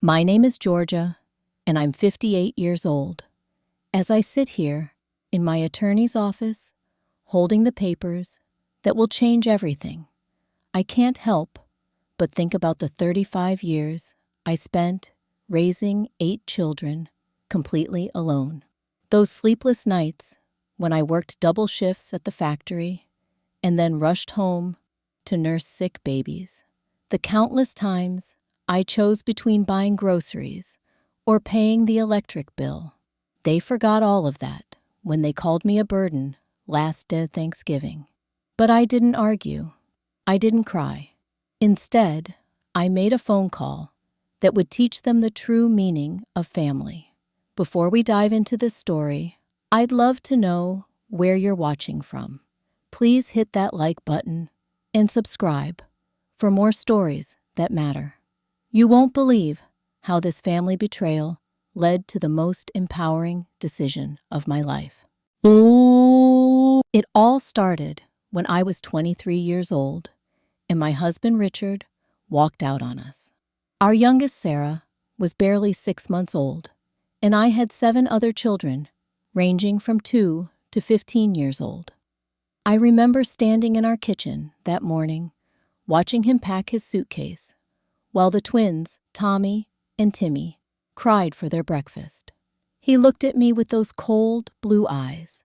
My name is Georgia, and I'm 58 years old. As I sit here in my attorney's office, holding the papers that will change everything, I can't help but think about the 35 years I spent raising 8 children completely alone. Those sleepless nights when I worked double shifts at the factory and then rushed home to nurse sick babies. The countless times I chose between buying groceries or paying the electric bill. They forgot all of that when they called me a burden last Thanksgiving. But I didn't argue. I didn't cry. Instead, I made a phone call that would teach them the true meaning of family. Before we dive into this story, I'd love to know where you're watching from. Please hit that like button and subscribe for more stories that matter. You won't believe how this family betrayal led to the most empowering decision of my life. It all started when I was 23 years old and my husband Richard walked out on us. Our youngest Sarah was barely 6 months old, and I had 7 other children ranging from 2 to 15 years old. I remember standing in our kitchen that morning, watching him pack his suitcase, while the twins, Tommy and Timmy, cried for their breakfast. He looked at me with those cold, blue eyes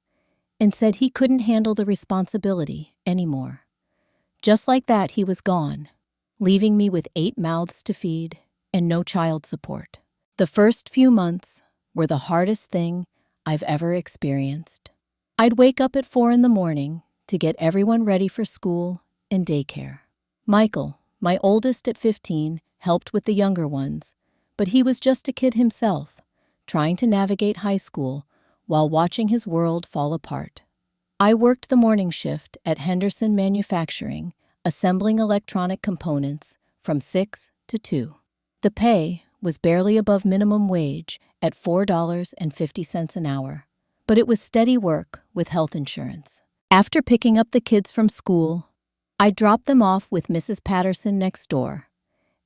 and said he couldn't handle the responsibility anymore. Just like that, he was gone, leaving me with 8 mouths to feed and no child support. The first few months were the hardest thing I've ever experienced. I'd wake up at 4 in the morning to get everyone ready for school and daycare. Michael, my oldest at 15, helped with the younger ones, but he was just a kid himself, trying to navigate high school while watching his world fall apart. I worked the morning shift at Henderson Manufacturing, assembling electronic components from 6 to 2. The pay was barely above minimum wage at $4.50 an hour, but it was steady work with health insurance. After picking up the kids from school, I dropped them off with Mrs. Patterson next door,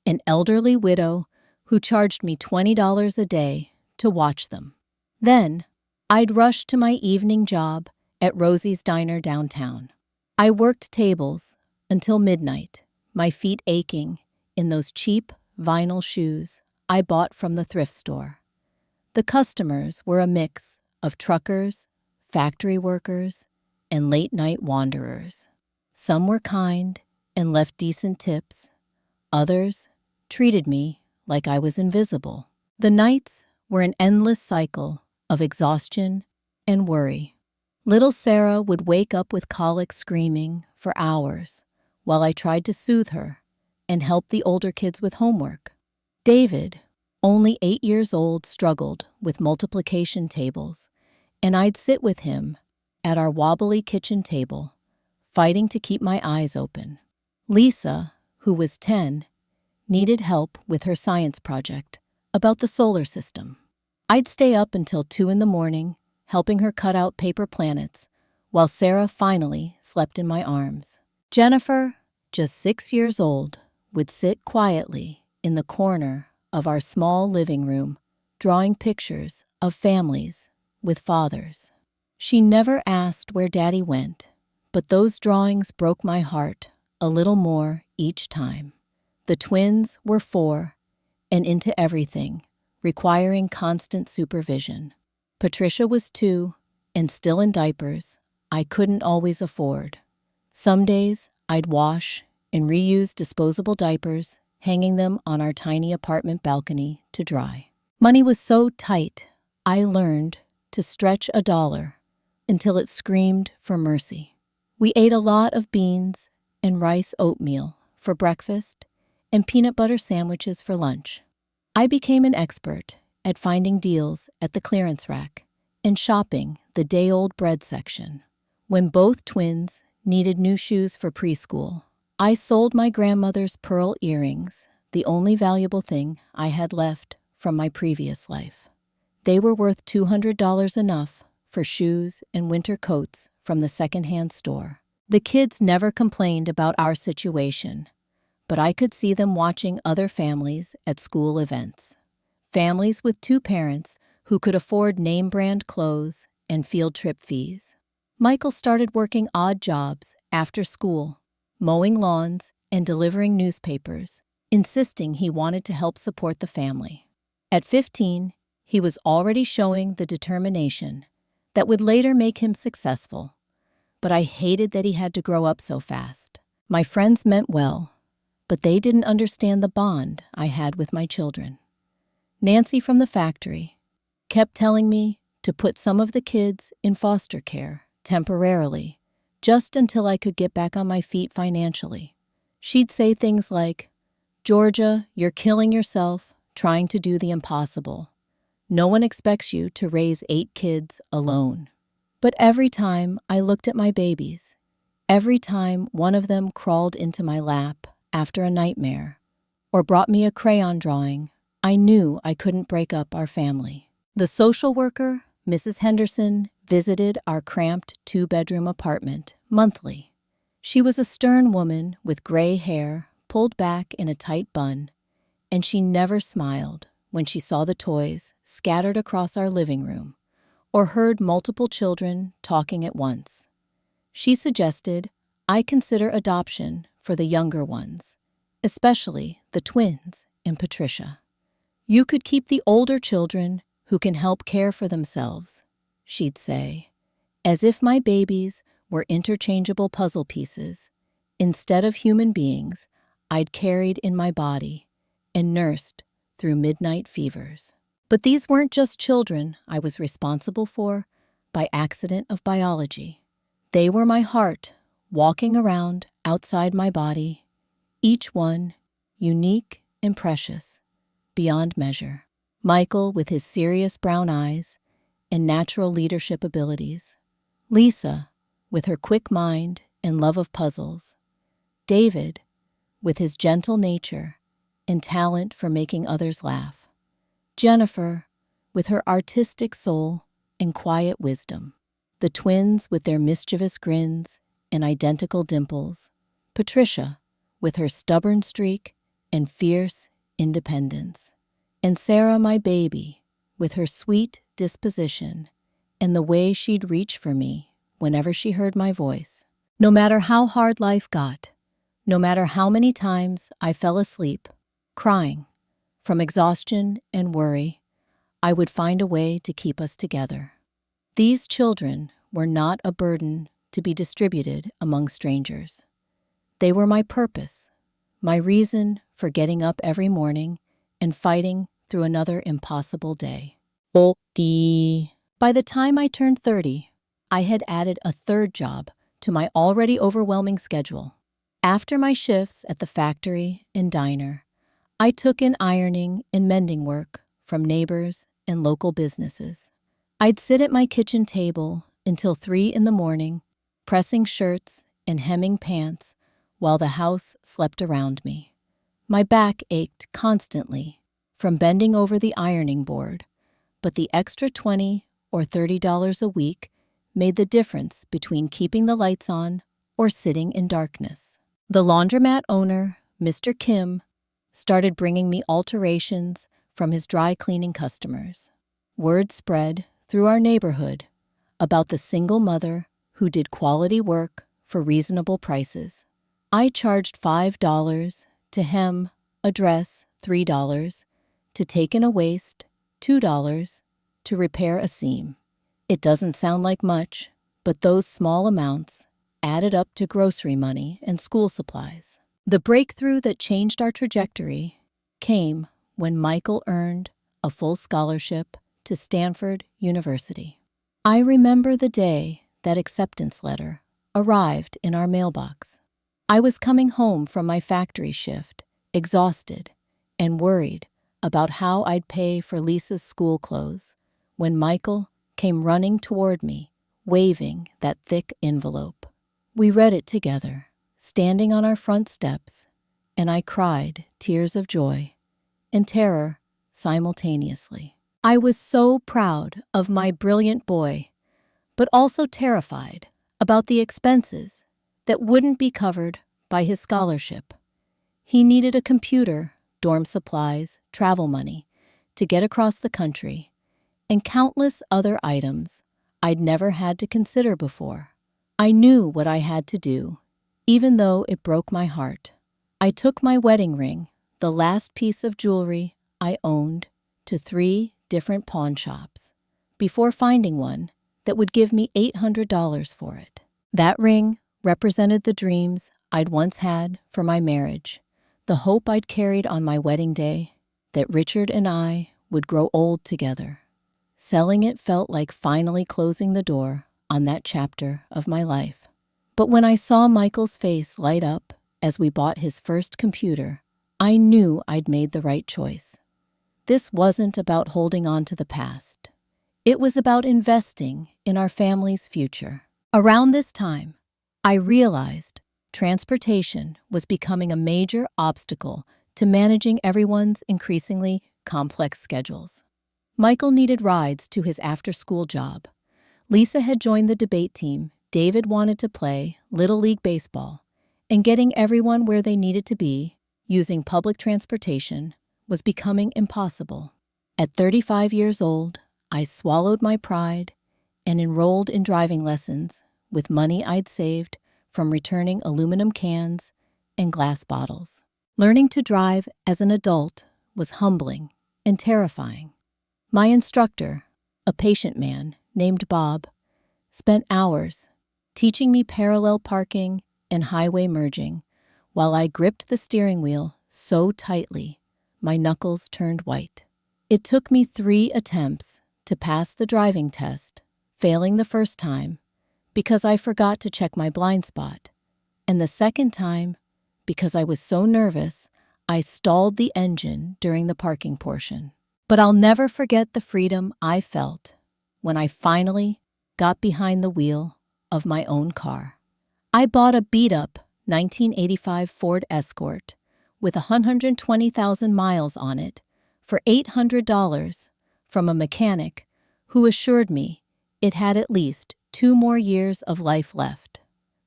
an elderly widow who charged me $20 a day to watch them. Then, I'd rush to my evening job at Rosie's Diner downtown. I worked tables until midnight, my feet aching in those cheap vinyl shoes I bought from the thrift store. The customers were a mix of truckers, factory workers, and late-night wanderers. Some were kind and left decent tips. Others treated me like I was invisible. The nights were an endless cycle of exhaustion and worry. Little Sarah would wake up with colic screaming for hours while I tried to soothe her and help the older kids with homework. David, only 8 years old, struggled with multiplication tables, and I'd sit with him at our wobbly kitchen table, fighting to keep my eyes open. Lisa, who was 10, needed help with her science project about the solar system. I'd stay up until 2 in the morning, helping her cut out paper planets, while Sarah finally slept in my arms. Jennifer, just 6 years old, would sit quietly in the corner of our small living room, drawing pictures of families with fathers. She never asked where Daddy went, but those drawings broke my heart a little more each time. The twins were 4 and into everything, requiring constant supervision. Patricia was 2 and still in diapers I couldn't always afford. Some days I'd wash and reuse disposable diapers, hanging them on our tiny apartment balcony to dry. Money was so tight, I learned to stretch $1 until it screamed for mercy. We ate a lot of beans and rice oatmeal for breakfast and peanut butter sandwiches for lunch. I became an expert at finding deals at the clearance rack and shopping the day-old bread section. When both twins needed new shoes for preschool, I sold my grandmother's pearl earrings, the only valuable thing I had left from my previous life. They were worth $200 enough for shoes and winter coats from the secondhand store. The kids never complained about our situation, but I could see them watching other families at school events. families with two parents who could afford name-brand clothes and field trip fees. Michael started working odd jobs after school, mowing lawns and delivering newspapers, insisting he wanted to help support the family. At 15, he was already showing the determination that would later make him successful. But I hated that he had to grow up so fast. My friends meant well, but they didn't understand the bond I had with my children. Nancy from the factory kept telling me to put some of the kids in foster care temporarily, just until I could get back on my feet financially. She'd say things like, "Georgia, you're killing yourself trying to do the impossible. No one expects you to raise 8 kids alone." But every time I looked at my babies, every time one of them crawled into my lap after a nightmare or brought me a crayon drawing, I knew I couldn't break up our family. The social worker, Mrs. Henderson, visited our cramped 2-bedroom apartment monthly. She was a stern woman with gray hair pulled back in a tight bun, and she never smiled when she saw the toys scattered across our living room or heard multiple children talking at once. She suggested I consider adoption for the younger ones, especially the twins and Patricia. "You could keep the older children who can help care for themselves," she'd say, as if my babies were interchangeable puzzle pieces, instead of human beings I'd carried in my body and nursed through midnight fevers. But these weren't just children I was responsible for by accident of biology. They were my heart walking around outside my body, each one unique and precious beyond measure. Michael with his serious brown eyes and natural leadership abilities. Lisa with her quick mind and love of puzzles. David with his gentle nature and talent for making others laugh. Jennifer with her artistic soul and quiet wisdom. The twins with their mischievous grins and identical dimples. Patricia with her stubborn streak and fierce independence. And Sarah, my baby, with her sweet disposition and the way she'd reach for me whenever she heard my voice. No matter how hard life got, no matter how many times I fell asleep, crying from exhaustion and worry, I would find a way to keep us together. These children were not a burden to be distributed among strangers. They were my purpose, my reason for getting up every morning and fighting through another impossible day. By the time I turned 30, I had added a third job to my already overwhelming schedule. After my shifts at the factory and diner, I took in ironing and mending work from neighbors and local businesses. I'd sit at my kitchen table until 3 in the morning, pressing shirts and hemming pants while the house slept around me. My back ached constantly from bending over the ironing board, but the extra $20 or $30 a week made the difference between keeping the lights on or sitting in darkness. The laundromat owner, Mr. Kim, started bringing me alterations from his dry cleaning customers. Word spread through our neighborhood about the single mother who did quality work for reasonable prices. I charged $5 to hem a dress, $3 to take in a waist, $2 to repair a seam. It doesn't sound like much, but those small amounts added up to grocery money and school supplies. The breakthrough that changed our trajectory came when Michael earned a full scholarship to Stanford University. I remember the day that acceptance letter arrived in our mailbox. I was coming home from my factory shift, exhausted and worried about how I'd pay for Lisa's school clothes, when Michael came running toward me, waving that thick envelope. We read it together, standing on our front steps, and I cried tears of joy and terror simultaneously. I was so proud of my brilliant boy, but also terrified about the expenses that wouldn't be covered by his scholarship. He needed a computer, dorm supplies, travel money to get across the country, and countless other items I'd never had to consider before. I knew what I had to do, even though it broke my heart. I took my wedding ring, the last piece of jewelry I owned, to 3 different pawn shops before finding one that would give me $800 for it. That ring represented the dreams I'd once had for my marriage, the hope I'd carried on my wedding day, that Richard and I would grow old together. Selling it felt like finally closing the door on that chapter of my life. But when I saw Michael's face light up as we bought his first computer, I knew I'd made the right choice. This wasn't about holding on to the past. It was about investing in our family's future. Around this time, I realized transportation was becoming a major obstacle to managing everyone's increasingly complex schedules. Michael needed rides to his after-school job. Lisa had joined the debate team. David wanted to play Little League Baseball, and getting everyone where they needed to be using public transportation was becoming impossible. At 35 years old, I swallowed my pride and enrolled in driving lessons with money I'd saved from returning aluminum cans and glass bottles. Learning to drive as an adult was humbling and terrifying. My instructor, a patient man named Bob, spent hours teaching me parallel parking and highway merging while I gripped the steering wheel so tightly my knuckles turned white. It took me 3 attempts to pass the driving test, failing the first time because I forgot to check my blind spot, and the second time because I was so nervous I stalled the engine during the parking portion. But I'll never forget the freedom I felt when I finally got behind the wheel of my own car. I bought a beat-up 1985 Ford Escort with 120,000 miles on it for $800 from a mechanic who assured me it had at least 2 more years of life left.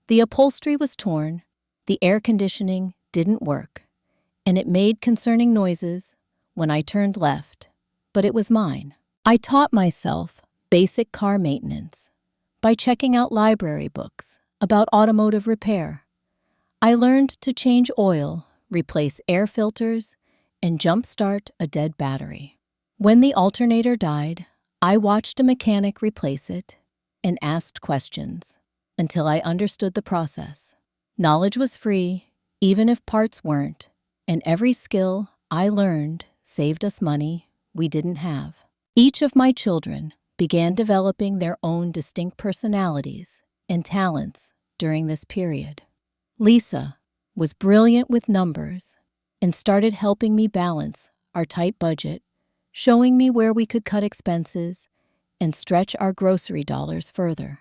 The upholstery was torn, the air conditioning didn't work, and it made concerning noises when I turned left, but it was mine. I taught myself basic car maintenance by checking out library books about automotive repair. I learned to change oil, replace air filters, and jump-start a dead battery. When the alternator died, I watched a mechanic replace it and asked questions until I understood the process. Knowledge was free, even if parts weren't, and every skill I learned saved us money we didn't have. Each of my children began developing their own distinct personalities and talents during this period. Lisa was brilliant with numbers and started helping me balance our tight budget, showing me where we could cut expenses and stretch our grocery dollars further.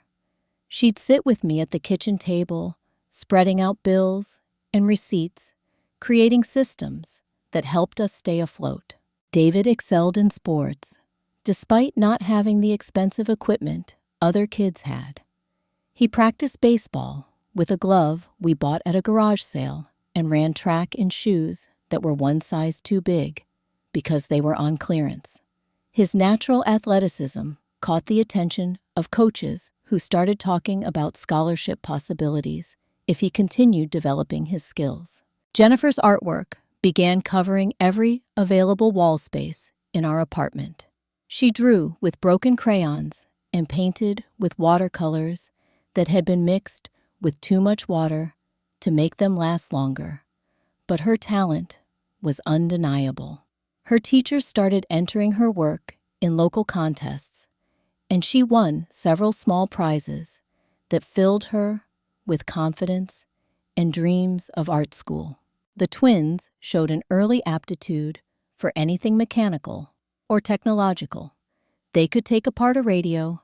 She'd sit with me at the kitchen table, spreading out bills and receipts, creating systems that helped us stay afloat. David excelled in sports, despite not having the expensive equipment other kids had. He practiced baseball with a glove we bought at a garage sale and ran track in shoes that were one size too big because they were on clearance. His natural athleticism caught the attention of coaches who started talking about scholarship possibilities if he continued developing his skills. Jennifer's artwork began covering every available wall space in our apartment. She drew with broken crayons and painted with watercolors that had been mixed with too much water to make them last longer. But her talent was undeniable. Her teachers started entering her work in local contests, and she won several small prizes that filled her with confidence and dreams of art school. The twins showed an early aptitude for anything mechanical or technological. They could take apart a radio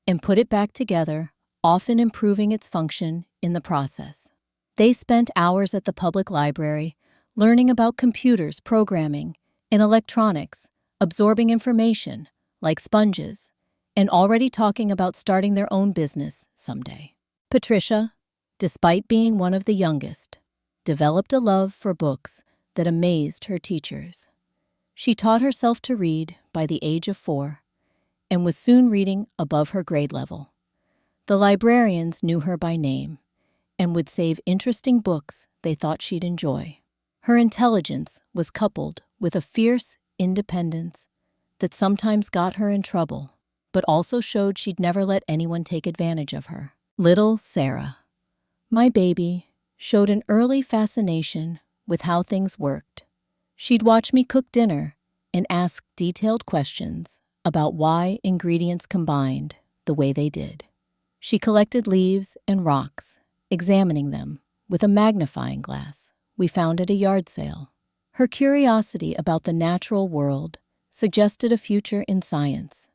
and put it back together, often improving its function in the process. They spent hours at the public library learning about computers, programming, and electronics, absorbing information like sponges, and already talking about starting their own business someday. Patricia, despite being one of the youngest, developed a love for books that amazed her teachers. She taught herself to read by the age of 4 and was soon reading above her grade level. The librarians knew her by name and would save interesting books they thought she'd enjoy. Her intelligence was coupled with a fierce independence that sometimes got her in trouble, but also showed she'd never let anyone take advantage of her. Little Sarah, my baby, showed an early fascination with how things worked. She'd watch me cook dinner and ask detailed questions about why ingredients combined the way they did. She collected leaves and rocks, examining them with a magnifying glass we found at a yard sale. Her curiosity about the natural world suggested a future in science,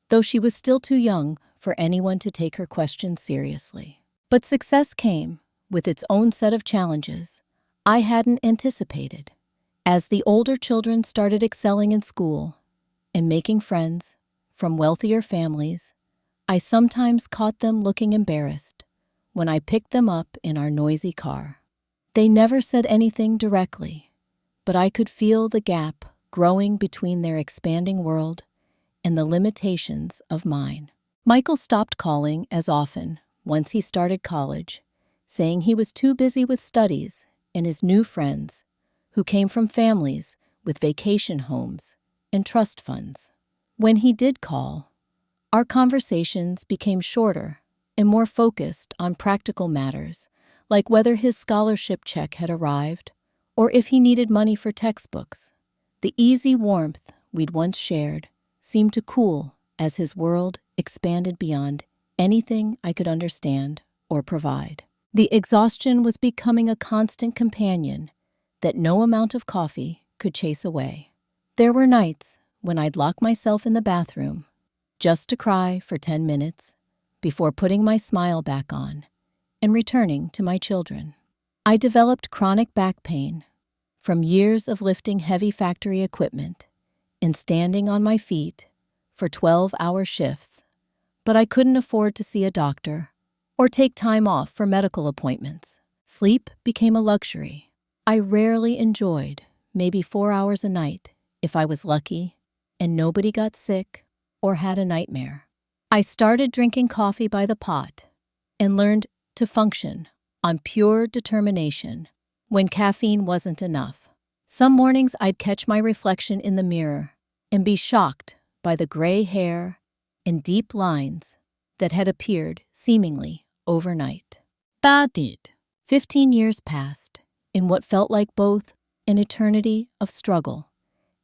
though she was still too young for anyone to take her questions seriously. But success came with its own set of challenges I hadn't anticipated. As the older children started excelling in school and making friends from wealthier families, I sometimes caught them looking embarrassed when I picked them up in our noisy car. They never said anything directly, but I could feel the gap growing between their expanding world and the limitations of mine. Michael stopped calling as often once he started college, saying he was too busy with studies and his new friends, who came from families with vacation homes and trust funds. When he did call, our conversations became shorter and more focused on practical matters, like whether his scholarship check had arrived or if he needed money for textbooks. The easy warmth we'd once shared seemed to cool as his world expanded beyond anything I could understand or provide. The exhaustion was becoming a constant companion that no amount of coffee could chase away. There were nights when I'd lock myself in the bathroom just to cry for 10 minutes before putting my smile back on and returning to my children. I developed chronic back pain from years of lifting heavy factory equipment and standing on my feet for 12-hour shifts, but I couldn't afford to see a doctor or take time off for medical appointments. Sleep became a luxury. I rarely enjoyed maybe 4 hours a night if I was lucky and nobody got sick or had a nightmare. I started drinking coffee by the pot and learned to function on pure determination when caffeine wasn't enough. Some mornings I'd catch my reflection in the mirror and be shocked by the gray hair and deep lines that had appeared seemingly overnight. 15 years passed in what felt like both an eternity of struggle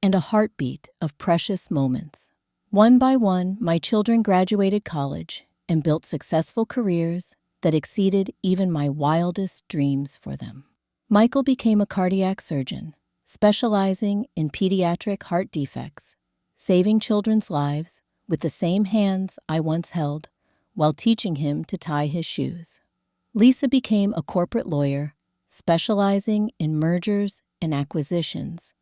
and a heartbeat of precious moments. One by one, my children graduated college and built successful careers that exceeded even my wildest dreams for them. Michael became a cardiac surgeon, specializing in pediatric heart defects, saving children's lives with the same hands I once held while teaching him to tie his shoes. Lisa became a corporate lawyer, specializing in mergers and acquisitions,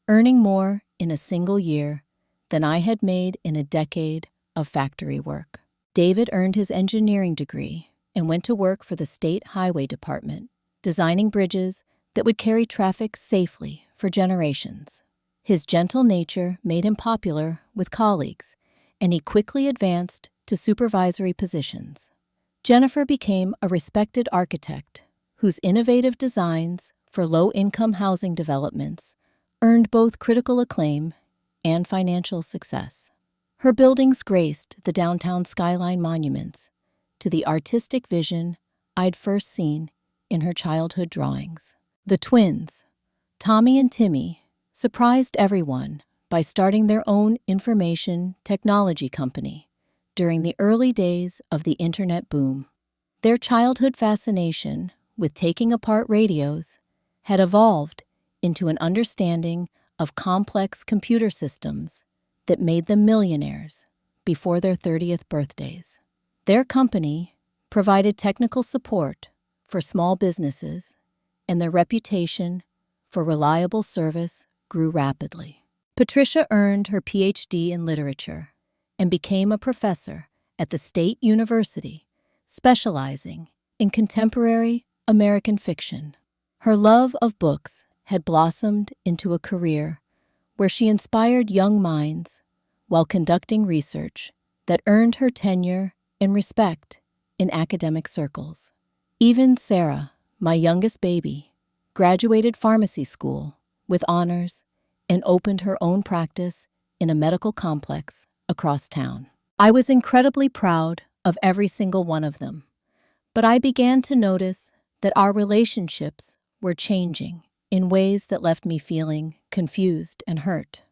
earning more in a single year than I had made in a decade of factory work. David earned his engineering degree and went to work for the state highway department, designing bridges that would carry traffic safely for generations. His gentle nature made him popular with colleagues, and he quickly advanced to supervisory positions. Jennifer became a respected architect whose innovative designs for low-income housing developments earned both critical acclaim and financial success. Her buildings graced the downtown skyline monuments to the artistic vision I'd first seen in her childhood drawings. The twins, Tommy and Timmy, surprised everyone by starting their own information technology company during the early days of the internet boom. Their childhood fascination with taking apart radios had evolved into an understanding of complex computer systems that made them millionaires before their 30th birthdays. Their company provided technical support for small businesses, and their reputation for reliable service grew rapidly. Patricia earned her PhD in literature and became a professor at the State University, specializing in contemporary American fiction. Her love of books had blossomed into a career where she inspired young minds while conducting research that earned her tenure and respect in academic circles. Even Sarah, my youngest baby, graduated pharmacy school with honors and opened her own practice in a medical complex across town. I was incredibly proud of every single one of them, but I began to notice that our relationships were changing in ways that left me feeling confused and hurt.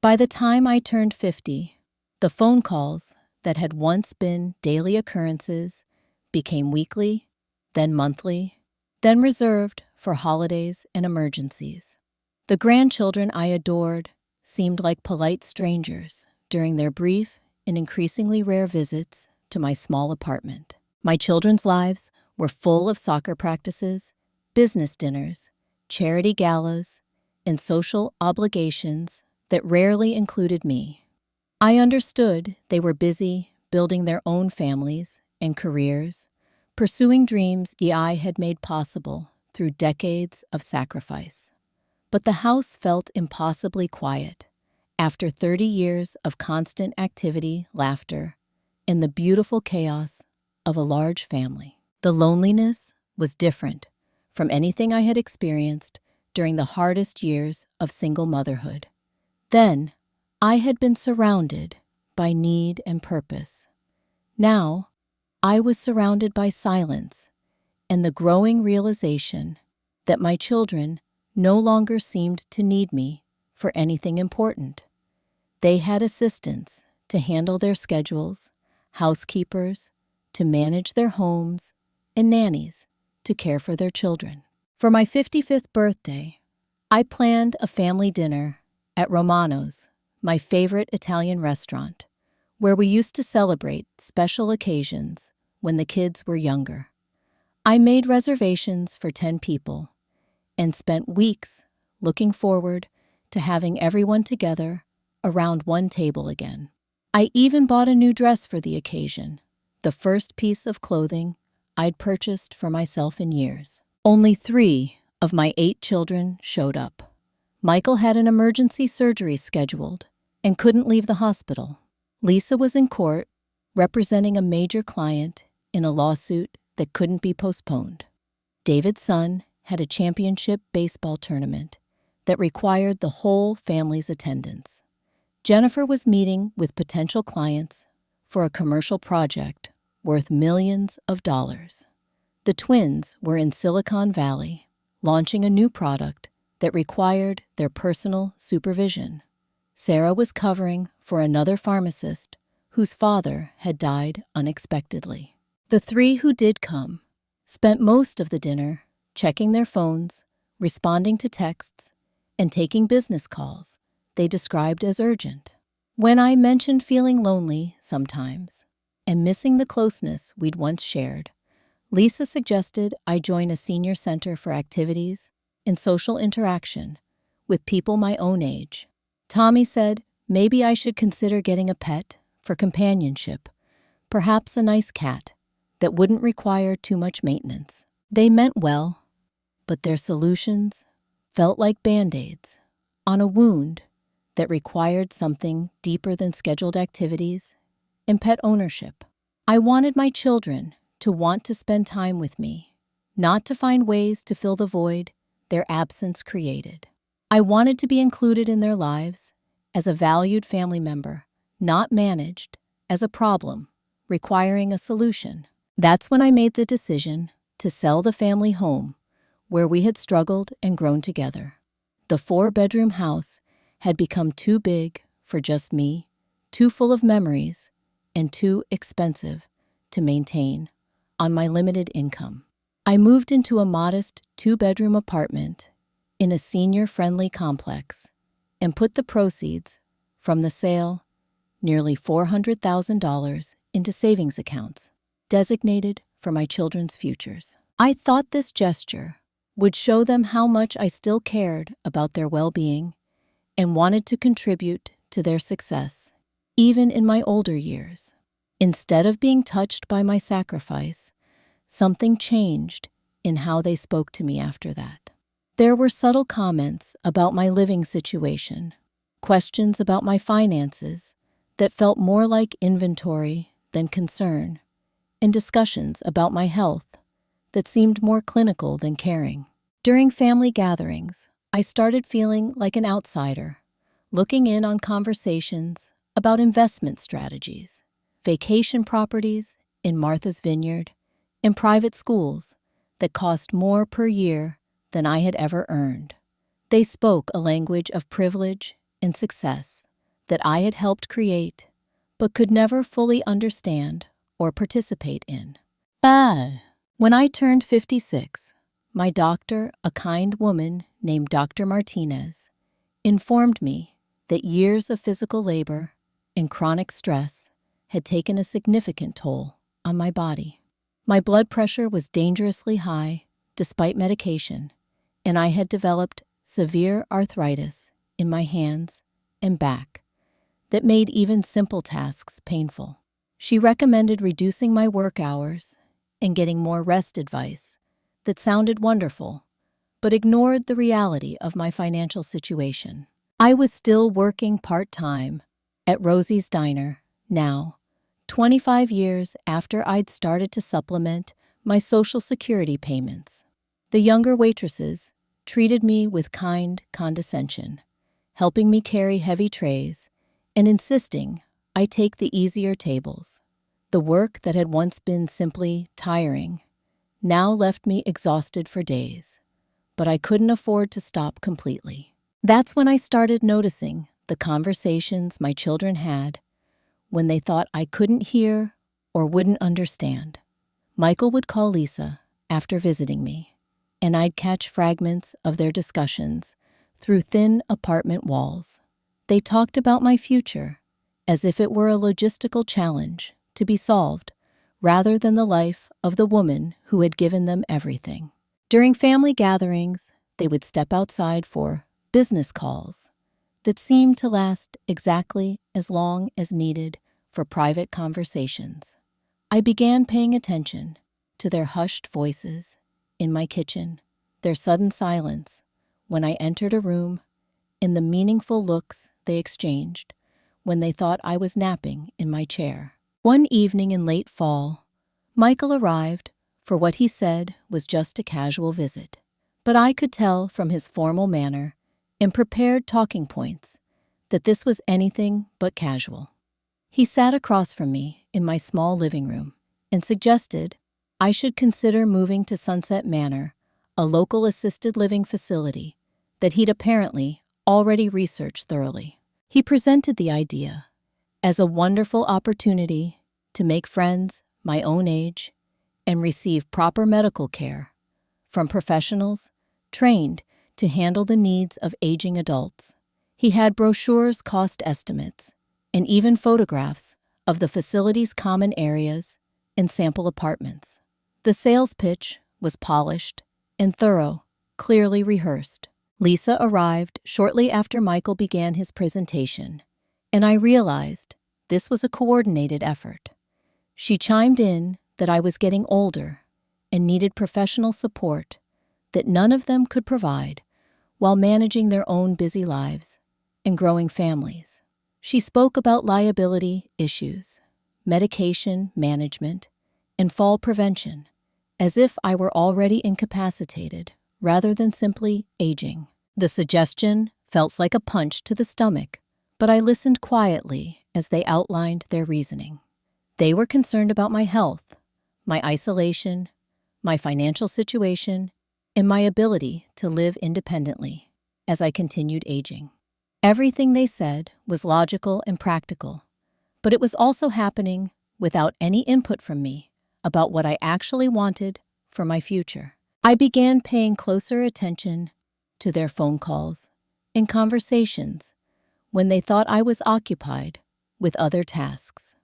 By the time I turned 50, the phone calls that had once been daily occurrences became weekly, then monthly, then reserved for holidays and emergencies. The grandchildren I adored seemed like polite strangers during their brief and increasingly rare visits to my small apartment. My children's lives were full of soccer practices, business dinners, charity galas, and social obligations that rarely included me. I understood they were busy building their own families and careers, pursuing dreams I had made possible through decades of sacrifice. But the house felt impossibly quiet after 30 years of constant activity, laughter, and the beautiful chaos of a large family. The loneliness was different from anything I had experienced during the hardest years of single motherhood. Then, I had been surrounded by need and purpose. Now, I was surrounded by silence and the growing realization that my children no longer seemed to need me for anything important. They had assistants to handle their schedules, housekeepers to manage their homes, and nannies to care for their children. For my 55th birthday, I planned a family dinner at Romano's, my favorite Italian restaurant, where we used to celebrate special occasions when the kids were younger. I made reservations for 10 people and spent weeks looking forward to having everyone together around one table again. I even bought a new dress for the occasion, the first piece of clothing I'd purchased for myself in years. Only 3 of my 8 children showed up. Michael had an emergency surgery scheduled and couldn't leave the hospital. Lisa was in court, representing a major client in a lawsuit that couldn't be postponed. David's son had a championship baseball tournament that required the whole family's attendance. Jennifer was meeting with potential clients for a commercial project worth millions of dollars. The twins were in Silicon Valley, launching a new product that required their personal supervision. Sarah was covering for another pharmacist whose father had died unexpectedly. The 3 who did come spent most of the dinner checking their phones, responding to texts, and taking business calls they described as urgent. When I mentioned feeling lonely sometimes and missing the closeness we'd once shared, Lisa suggested I join a senior center for activities and social interaction with people my own age. Tommy said maybe I should consider getting a pet for companionship, perhaps a nice cat that wouldn't require too much maintenance. They meant well, but their solutions felt like Band-Aids on a wound that required something deeper than scheduled activities and pet ownership. I wanted my children to want to spend time with me, not to find ways to fill the void their absence created. I wanted to be included in their lives as a valued family member, not managed as a problem requiring a solution. That's when I made the decision to sell the family home where we had struggled and grown together. The 4-bedroom house had become too big for just me, too full of memories, and too expensive to maintain on my limited income. I moved into a modest 2-bedroom apartment in a senior-friendly complex and put the proceeds from the sale, nearly $400,000, into savings accounts designated for my children's futures. I thought this gesture would show them how much I still cared about their well-being and wanted to contribute to their success, even in my older years. Instead of being touched by my sacrifice, something changed in how they spoke to me after that. There were subtle comments about my living situation, questions about my finances that felt more like inventory than concern, and discussions about my health that seemed more clinical than caring. During family gatherings, I started feeling like an outsider, looking in on conversations about investment strategies, vacation properties in Martha's Vineyard, and private schools that cost more per year than I had ever earned. They spoke a language of privilege and success that I had helped create, but could never fully understand or participate in. When I turned 56, my doctor, a kind woman named Dr. Martinez, informed me that years of physical labor and chronic stress had taken a significant toll on my body. My blood pressure was dangerously high despite medication, and I had developed severe arthritis in my hands and back that made even simple tasks painful. She recommended reducing my work hours and getting more rest advice that sounded wonderful, but ignored the reality of my financial situation. I was still working part-time at Rosie's Diner now, 25 years after I'd started to supplement my Social Security payments. The younger waitresses treated me with kind condescension, helping me carry heavy trays and insisting I take the easier tables. The work that had once been simply tiring now left me exhausted for days, but I couldn't afford to stop completely. That's when I started noticing the conversations my children had when they thought I couldn't hear or wouldn't understand. Michael would call Lisa after visiting me, and I'd catch fragments of their discussions through thin apartment walls. They talked about my future as if it were a logistical challenge to be solved, rather than the life of the woman who had given them everything. During family gatherings, they would step outside for business calls that seemed to last exactly as long as needed for private conversations. I began paying attention to their hushed voices in my kitchen, their sudden silence when I entered a room, and the meaningful looks they exchanged when they thought I was napping in my chair. One evening in late fall, Michael arrived for what he said was just a casual visit, but I could tell from his formal manner and prepared talking points that this was anything but casual. He sat across from me in my small living room and suggested I should consider moving to Sunset Manor, a local assisted living facility that he'd apparently already researched thoroughly. He presented the idea as a wonderful opportunity to make friends my own age and receive proper medical care from professionals trained to handle the needs of aging adults. He had brochures, cost estimates, and even photographs of the facility's common areas and sample apartments. The sales pitch was polished and thorough, clearly rehearsed. Lisa arrived shortly after Michael began his presentation, and I realized this was a coordinated effort. She chimed in that I was getting older and needed professional support that none of them could provide while managing their own busy lives and growing families. She spoke about liability issues, medication management, and fall prevention, as if I were already incapacitated rather than simply aging. The suggestion felt like a punch to the stomach, but I listened quietly as they outlined their reasoning. They were concerned about my health, my isolation, my financial situation, and my ability to live independently as I continued aging. Everything they said was logical and practical, but it was also happening without any input from me about what I actually wanted for my future. I began paying closer attention to their phone calls and conversations when they thought I was occupied with other tasks.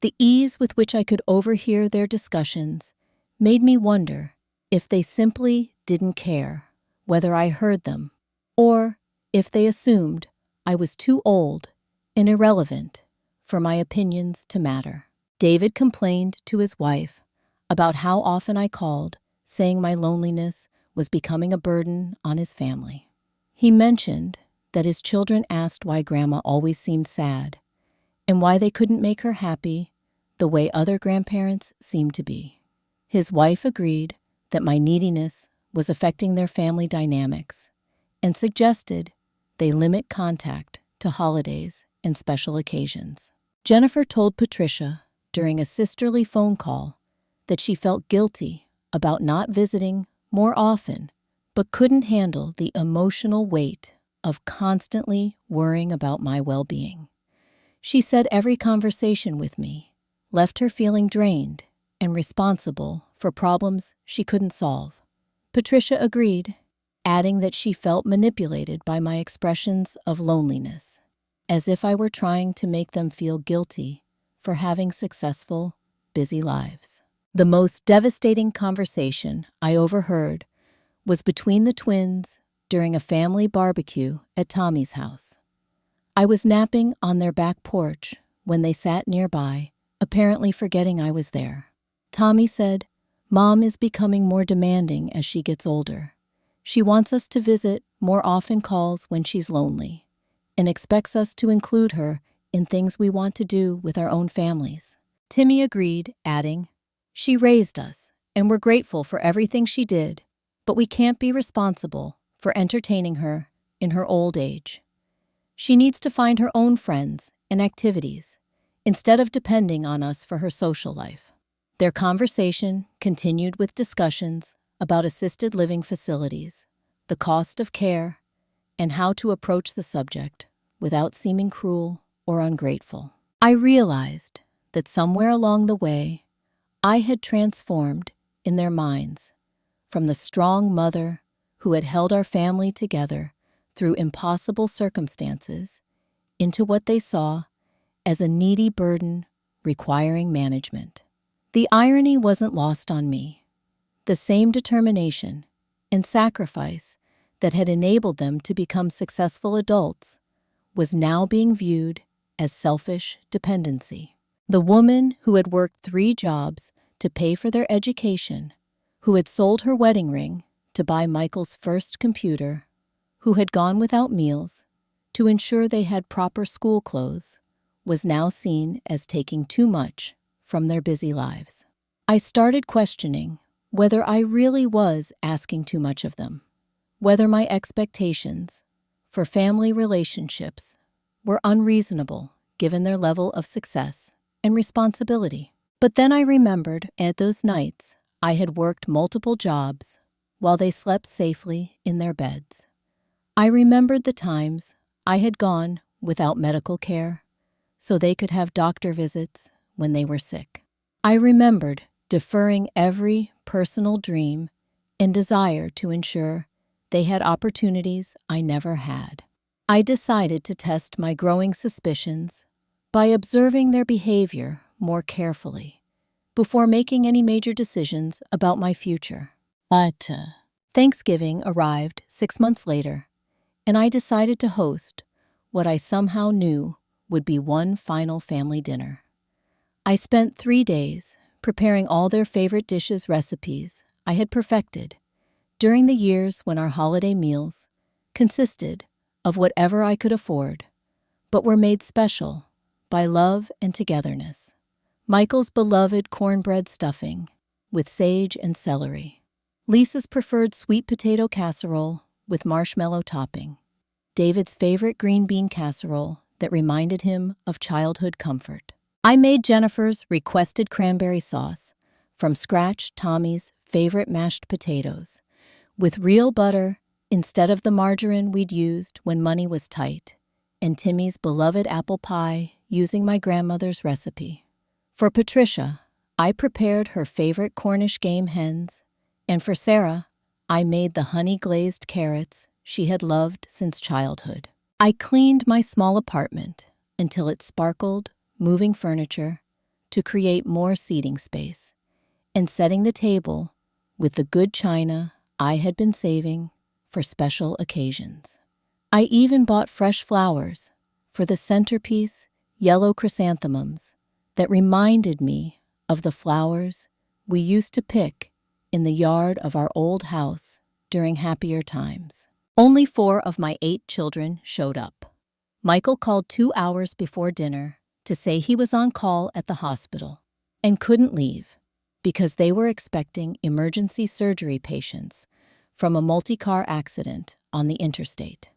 The ease with which I could overhear their discussions made me wonder if they simply didn't care whether I heard them, or if they assumed I was too old and irrelevant for my opinions to matter. David complained to his wife about how often I called, saying my loneliness was becoming a burden on his family. He mentioned that his children asked why Grandma always seemed sad and why they couldn't make her happy the way other grandparents seemed to be. His wife agreed that my neediness was affecting their family dynamics and suggested they limit contact to holidays and special occasions. Jennifer told Patricia during a sisterly phone call that she felt guilty about not visiting more often, but couldn't handle the emotional weight of constantly worrying about my well-being. She said every conversation with me left her feeling drained and responsible for problems she couldn't solve. Patricia agreed, adding that she felt manipulated by my expressions of loneliness, as if I were trying to make them feel guilty for having successful, busy lives. The most devastating conversation I overheard was between the twins during a family barbecue at Tommy's house. I was napping on their back porch when they sat nearby, apparently forgetting I was there. Tommy said, "Mom is becoming more demanding as she gets older. She wants us to visit more often calls when she's lonely and expects us to include her in things we want to do with our own families." Timmy agreed, adding, "She raised us, and we're grateful for everything she did, but we can't be responsible for entertaining her in her old age. She needs to find her own friends and activities instead of depending on us for her social life." Their conversation continued with discussions about assisted living facilities, the cost of care, and how to approach the subject without seeming cruel or ungrateful. I realized that somewhere along the way, I had transformed in their minds from the strong mother who had held our family together through impossible circumstances into what they saw as a needy burden requiring management. The irony wasn't lost on me. The same determination and sacrifice that had enabled them to become successful adults was now being viewed as selfish dependency. The woman who had worked 3 jobs to pay for their education, who had sold her wedding ring to buy Michael's first computer, who had gone without meals to ensure they had proper school clothes, was now seen as taking too much from their busy lives. I started questioning whether I really was asking too much of them, whether my expectations for family relationships were unreasonable given their level of success and responsibility. But then I remembered at those nights I had worked multiple jobs while they slept safely in their beds. I remembered the times I had gone without medical care so they could have doctor visits when they were sick. I remembered deferring every personal dream and desire to ensure they had opportunities I never had. I decided to test my growing suspicions by observing their behavior more carefully before making any major decisions about my future. But Thanksgiving arrived 6 months later, and I decided to host what I somehow knew would be one final family dinner. I spent 3 days preparing all their favorite dishes recipes I had perfected during the years when our holiday meals consisted of whatever I could afford, but were made special by love and togetherness. Michael's beloved cornbread stuffing with sage and celery, Lisa's preferred sweet potato casserole with marshmallow topping, David's favorite green bean casserole that reminded him of childhood comfort. I made Jennifer's requested cranberry sauce from scratch, Tommy's favorite mashed potatoes, with real butter instead of the margarine we'd used when money was tight, and Timmy's beloved apple pie using my grandmother's recipe. For Patricia, I prepared her favorite Cornish game hens, and for Sarah, I made the honey-glazed carrots she had loved since childhood. I cleaned my small apartment until it sparkled, moving furniture to create more seating space, and setting the table with the good china I had been saving for special occasions. I even bought fresh flowers for the centerpiece yellow chrysanthemums that reminded me of the flowers we used to pick in the yard of our old house during happier times. Only 4 of my 8 children showed up. Michael called 2 hours before dinner to say he was on call at the hospital and couldn't leave because they were expecting emergency surgery patients from a multi-car accident on the interstate.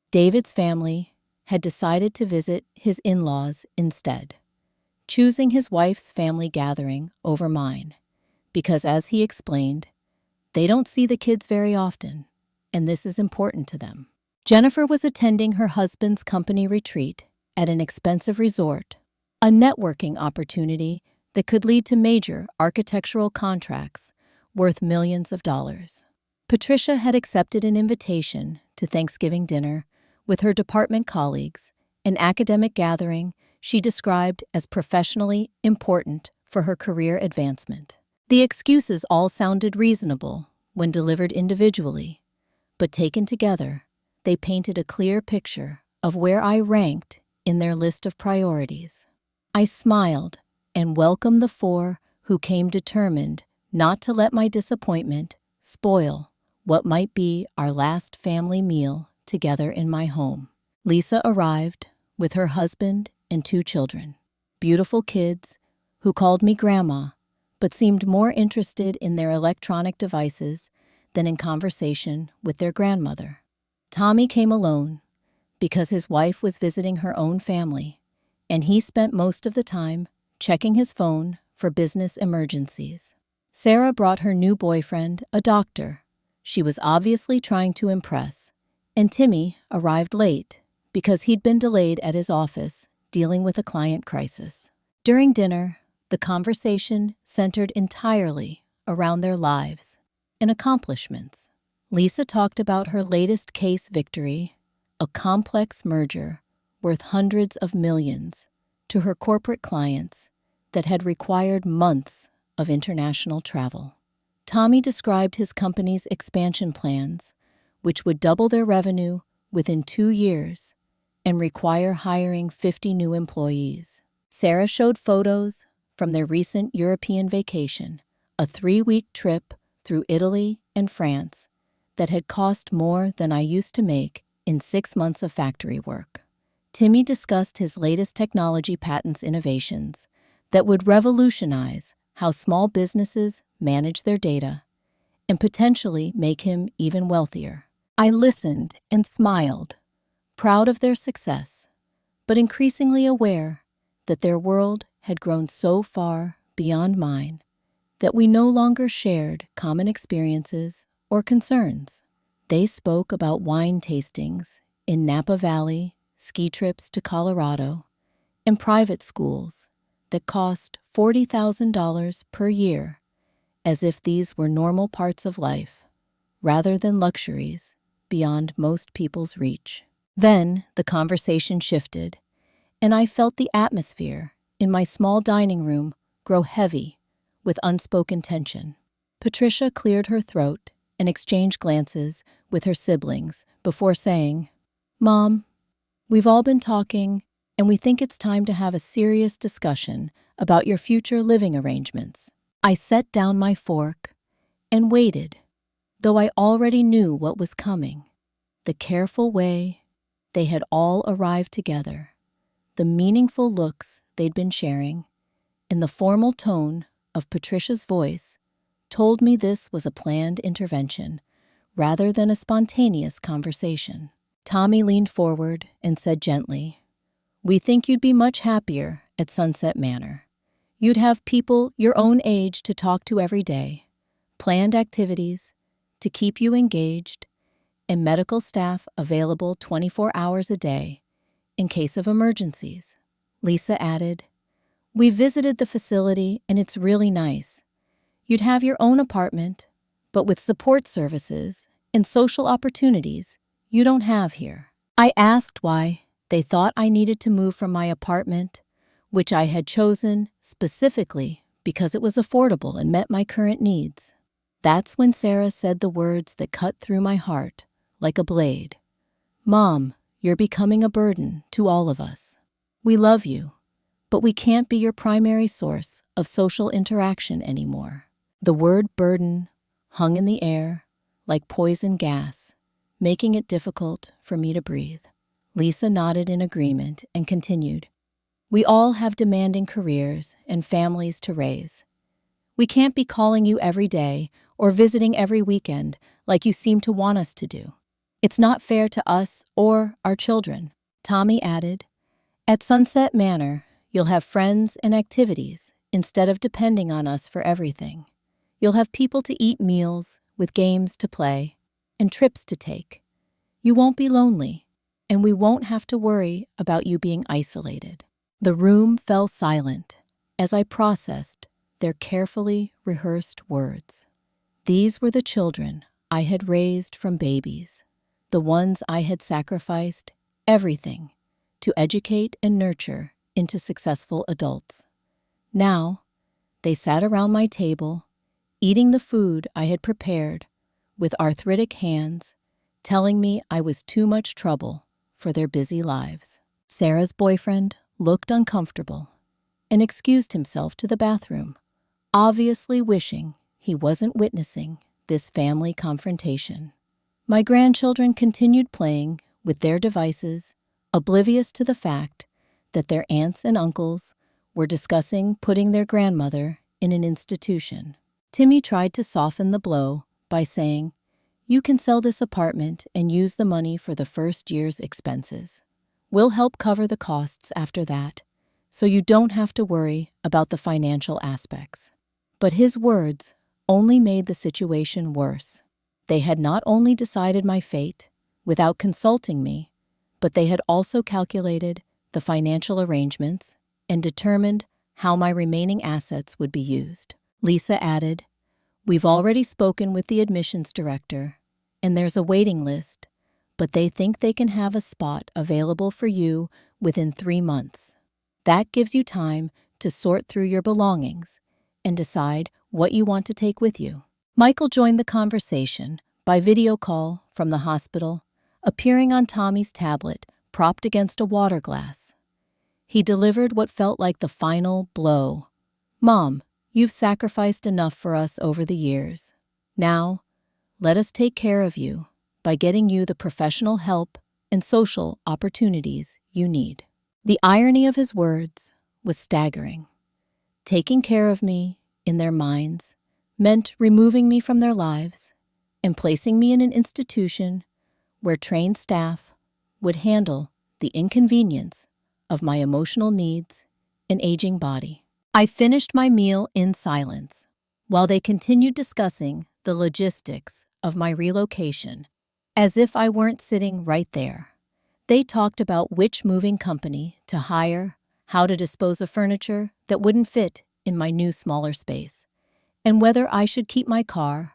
David's family had decided to visit his in-laws instead, choosing his wife's family gathering over mine because, as he explained, they don't see the kids very often, and this is important to them. Jennifer was attending her husband's company retreat at an expensive resort, a networking opportunity that could lead to major architectural contracts worth millions of dollars. Patricia had accepted an invitation to Thanksgiving dinner with her department colleagues, an academic gathering she described as professionally important for her career advancement. The excuses all sounded reasonable when delivered individually, but taken together, they painted a clear picture of where I ranked in their list of priorities. I smiled and welcomed the 4 who came determined not to let my disappointment spoil what might be our last family meal together in my home. Lisa arrived with her husband and 2 children, beautiful kids who called me grandma, but seemed more interested in their electronic devices than in conversation with their grandmother. Tommy came alone because his wife was visiting her own family, and he spent most of the time checking his phone for business emergencies. Sarah brought her new boyfriend, a doctor. She was obviously trying to impress, and Timmy arrived late because he'd been delayed at his office dealing with a client crisis. During dinner, the conversation centered entirely around their lives and accomplishments. Lisa talked about her latest case victory, a complex merger worth hundreds of millions, to her corporate clients that had required months of international travel. Tommy described his company's expansion plans, which would double their revenue within 2 years and require hiring 50 new employees. Sarah showed photos from their recent European vacation, a 3-week trip through Italy and France that had cost more than I used to make in 6 months of factory work. Timmy discussed his latest technology patents innovations that would revolutionize how small businesses manage their data and potentially make him even wealthier. I listened and smiled, proud of their success, but increasingly aware that their world had grown so far beyond mine that we no longer shared common experiences or concerns. They spoke about wine tastings in Napa Valley, ski trips to Colorado, and private schools that cost $40,000 per year, as if these were normal parts of life, rather than luxuries beyond most people's reach. Then the conversation shifted, and I felt the atmosphere in my small dining room grow heavy with unspoken tension. Patricia cleared her throat and exchanged glances with her siblings before saying, "Mom, we've all been talking, and we think it's time to have a serious discussion about your future living arrangements." I set down my fork and waited, though I already knew what was coming. The careful way they had all arrived together, the meaningful looks they'd been sharing, and the formal tone of Patricia's voice told me this was a planned intervention rather than a spontaneous conversation. Tommy leaned forward and said gently, "We think you'd be much happier at Sunset Manor. You'd have people your own age to talk to every day, planned activities to keep you engaged, and medical staff available 24 hours a day in case of emergencies." Lisa added, "We visited the facility and it's really nice. You'd have your own apartment, but with support services and social opportunities you don't have here." I asked why they thought I needed to move from my apartment, which I had chosen specifically because it was affordable and met my current needs. That's when Sarah said the words that cut through my heart like a blade. "Mom, you're becoming a burden to all of us. We love you, but we can't be your primary source of social interaction anymore." The word burden hung in the air like poison gas, making it difficult for me to breathe. Lisa nodded in agreement and continued, "We all have demanding careers and families to raise. We can't be calling you every day or visiting every weekend like you seem to want us to do. It's not fair to us or our children." Tommy added, "At Sunset Manor, you'll have friends and activities instead of depending on us for everything. You'll have people to eat meals, with games to play, and trips to take. You won't be lonely, and we won't have to worry about you being isolated." The room fell silent as I processed their carefully rehearsed words. These were the children I had raised from babies, the ones I had sacrificed everything to educate and nurture into successful adults. Now, they sat around my table, eating the food I had prepared with arthritic hands, telling me I was too much trouble for their busy lives. Sarah's boyfriend looked uncomfortable and excused himself to the bathroom, obviously wishing he wasn't witnessing this family confrontation. My grandchildren continued playing with their devices, oblivious to the fact that their aunts and uncles were discussing putting their grandmother in an institution. Timmy tried to soften the blow by saying, "You can sell this apartment and use the money for the first year's expenses. We'll help cover the costs after that, so you don't have to worry about the financial aspects." But his words only made the situation worse. They had not only decided my fate without consulting me, but they had also calculated the financial arrangements and determined how my remaining assets would be used. Lisa added, "We've already spoken with the admissions director, and there's a waiting list, but they think they can have a spot available for you within 3 months. That gives you time to sort through your belongings and decide what you want to take with you." Michael joined the conversation by video call from the hospital, appearing on Tommy's tablet propped against a water glass. He delivered what felt like the final blow. "Mom, you've sacrificed enough for us over the years. Now, let us take care of you by getting you the professional help and social opportunities you need." The irony of his words was staggering. Taking care of me in their minds meant removing me from their lives and placing me in an institution where trained staff would handle the inconvenience of my emotional needs and aging body. I finished my meal in silence while they continued discussing the logistics of my relocation, as if I weren't sitting right there. They talked about which moving company to hire, how to dispose of furniture that wouldn't fit in my new smaller space, and whether I should keep my car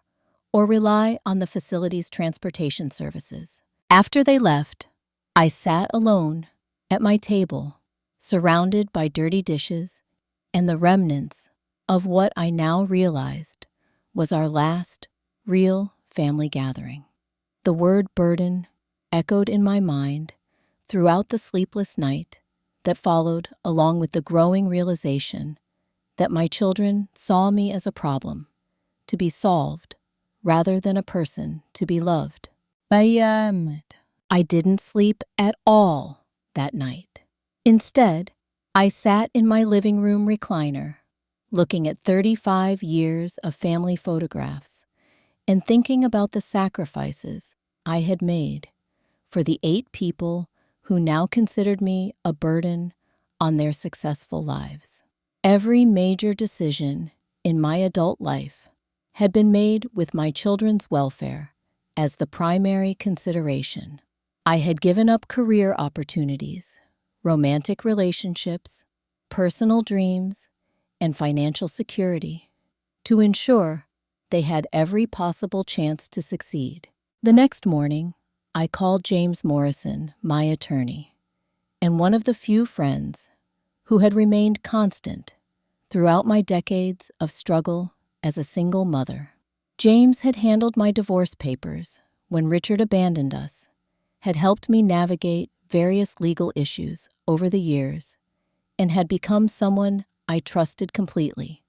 or rely on the facility's transportation services. After they left, I sat alone at my table, surrounded by dirty dishes and the remnants of what I now realized was our last real family gathering. The word burden echoed in my mind throughout the sleepless night that followed, along with the growing realization that my children saw me as a problem to be solved rather than a person to be loved. I didn't sleep at all that night. Instead, I sat in my living room recliner, looking at 35 years of family photographs and thinking about the sacrifices I had made for the 8 people who now considered me a burden on their successful lives. Every major decision in my adult life had been made with my children's welfare as the primary consideration. I had given up career opportunities, romantic relationships, personal dreams, and financial security to ensure they had every possible chance to succeed. The next morning, I called James Morrison, my attorney, and one of the few friends who had remained constant throughout my decades of struggle as a single mother. James had handled my divorce papers when Richard abandoned us, had helped me navigate various legal issues over the years, and had become someone I trusted completely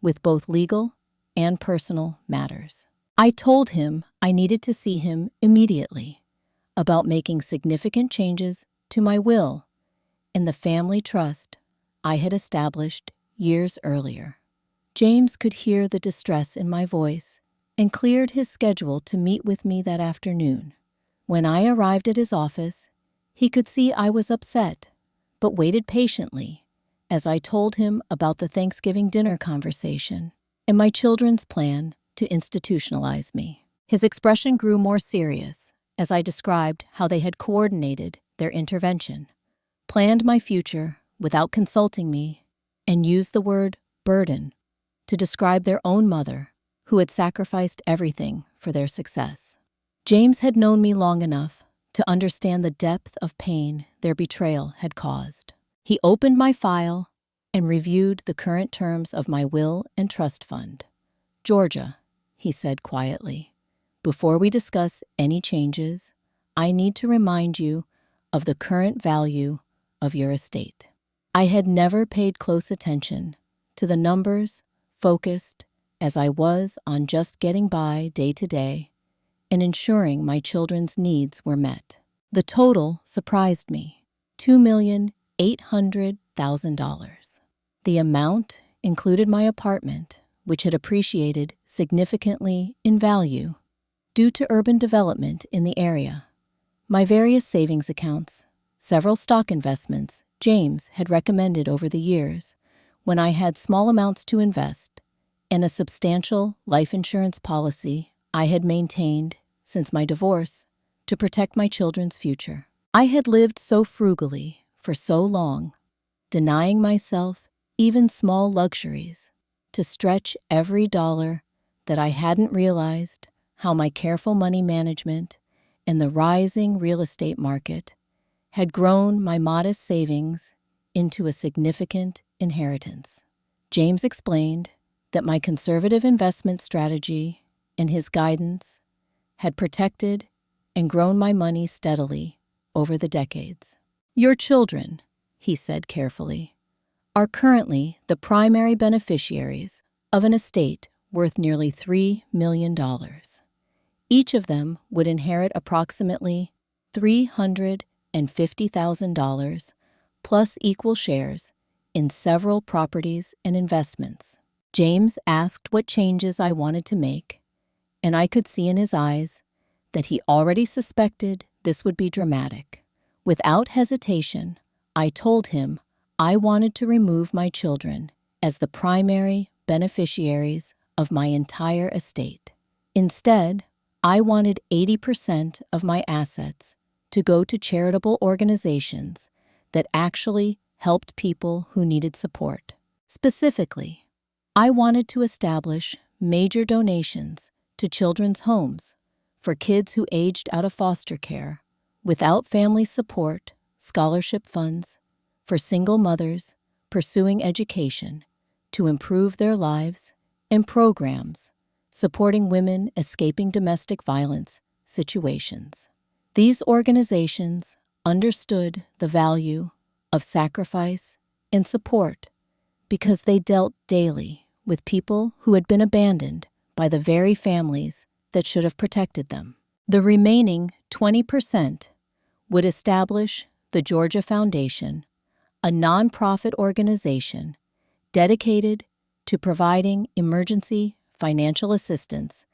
with both legal and personal matters. I told him I needed to see him immediately, about making significant changes to my will and the family trust I had established years earlier. James could hear the distress in my voice and cleared his schedule to meet with me that afternoon. When I arrived at his office, he could see I was upset, but waited patiently as I told him about the Thanksgiving dinner conversation and my children's plan to institutionalize me. His expression grew more serious as I described how they had coordinated their intervention, planned my future without consulting me, and used the word burden to describe their own mother who had sacrificed everything for their success. James had known me long enough to understand the depth of pain their betrayal had caused. He opened my file and reviewed the current terms of my will and trust fund. "Georgia," he said quietly, "before we discuss any changes, I need to remind you of the current value of your estate." I had never paid close attention to the numbers, focused as I was on just getting by day to day and ensuring my children's needs were met. The total surprised me: $2,800,000. The amount included my apartment, which had appreciated significantly in value due to urban development in the area, my various savings accounts, several stock investments James had recommended over the years when I had small amounts to invest, and a substantial life insurance policy I had maintained since my divorce to protect my children's future. I had lived so frugally for so long, denying myself even small luxuries to stretch every dollar, that I hadn't realized how my careful money management and the rising real estate market had grown my modest savings into a significant inheritance. James explained that my conservative investment strategy and his guidance had protected and grown my money steadily over the decades. "Your children," he said carefully, "are currently the primary beneficiaries of an estate worth nearly $3 million. Each of them would inherit approximately $350,000 plus equal shares in several properties and investments." James asked what changes I wanted to make, and I could see in his eyes that he already suspected this would be dramatic. Without hesitation, I told him I wanted to remove my children as the primary beneficiaries of my entire estate. Instead, I wanted 80% of my assets to go to charitable organizations that actually helped people who needed support. Specifically, I wanted to establish major donations to children's homes for kids who aged out of foster care, without family support, scholarship funds for single mothers pursuing education to improve their lives, and programs supporting women escaping domestic violence situations. These organizations understood the value of sacrifice and support because they dealt daily with people who had been abandoned by the very families that should have protected them. The remaining 20% would establish the Georgia Foundation, a nonprofit organization dedicated to providing emergency financial assistance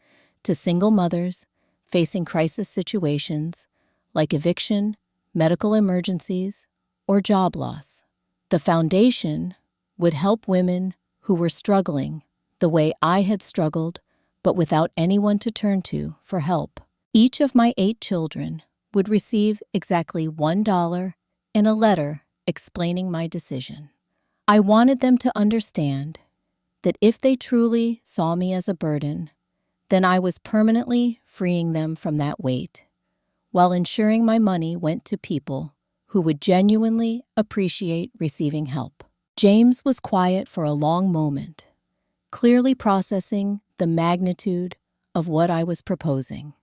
to single mothers facing crisis situations like eviction, medical emergencies, or job loss. The foundation would help women who were struggling the way I had struggled, but without anyone to turn to for help. Each of my 8 children would receive exactly $1 and a letter explaining my decision. I wanted them to understand that if they truly saw me as a burden, then I was permanently freeing them from that weight, while ensuring my money went to people who would genuinely appreciate receiving help. James was quiet for a long moment, clearly processing the magnitude of what I was proposing.